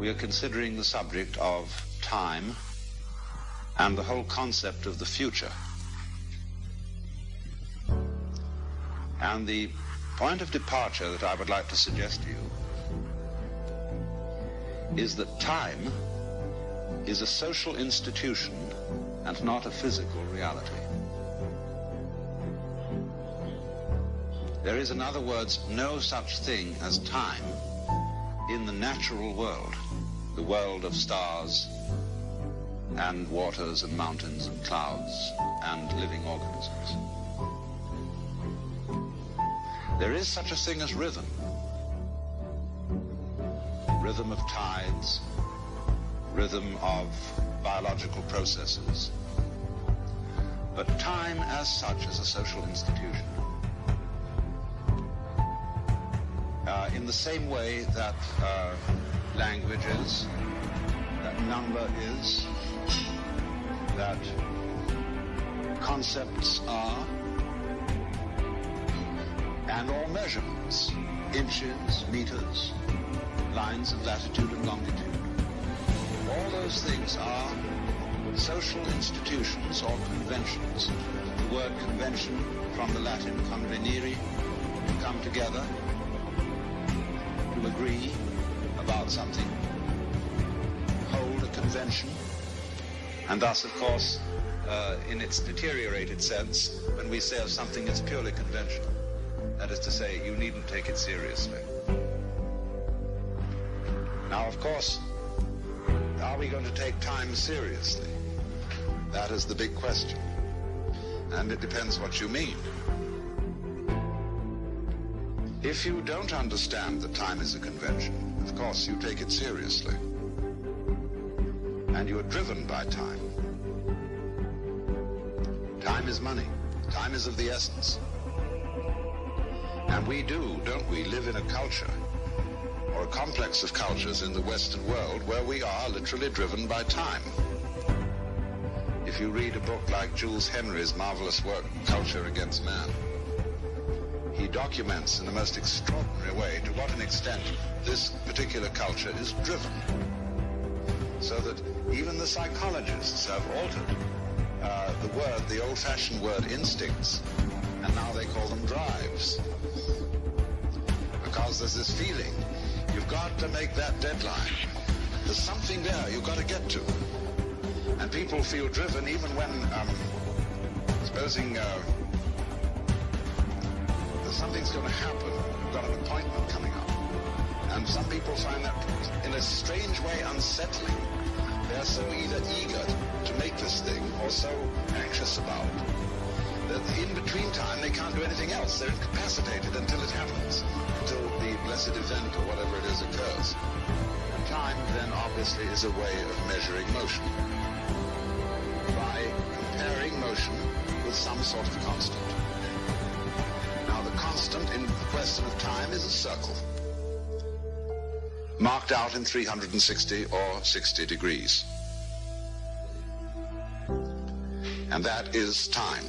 we are considering the subject of time and the whole concept of the future. And the point of departure that I would like to suggest to you is that time is a social institution and not a physical reality. There is, in other words, no such thing as time in the natural world, the world of stars and waters and mountains and clouds and living organisms. There is such a thing as rhythm. Rhythm of tides, rhythm of biological processes. But time as such is a social institution. In the same way that language is, that number is, that concepts are, and all measurements, inches, meters, lines of latitude and longitude. All those things are social institutions or conventions. The word convention from the Latin convenire, to come together, to agree about something, hold a convention. And thus, of course, in its deteriorated sense, when we say of something it's purely conventional. That is to say, you needn't take it seriously. Now, of course, are we going to take time seriously? That is the big question. And it depends what you mean. If you don't understand that time is a convention, of course you take it seriously. And you are driven by time. Time is money. Time is of the essence. And we do, don't we, live in a culture, or a complex of cultures in the Western world where we are literally driven by time. If you read a book like Jules Henry's marvelous work, Culture Against Man, he documents in the most extraordinary way to what an extent this particular culture is driven. So that even the psychologists have altered the old-fashioned word instincts, and now they call them drives. Because there's this feeling, you've got to make that deadline. There's something there you've got to get to. And people feel driven even when, supposing something's going to happen, you've got an appointment coming up. And some people find that in a strange way unsettling. They're so either eager to make this thing or so anxious about it that in between time they can't do anything else. They're incapacitated until it happens, until the blessed event or whatever it is occurs. And time then obviously is a way of measuring motion by comparing motion with some sort of constant. Now the constant in the question of time is a circle, marked out in 360 or 60 degrees. And that is time.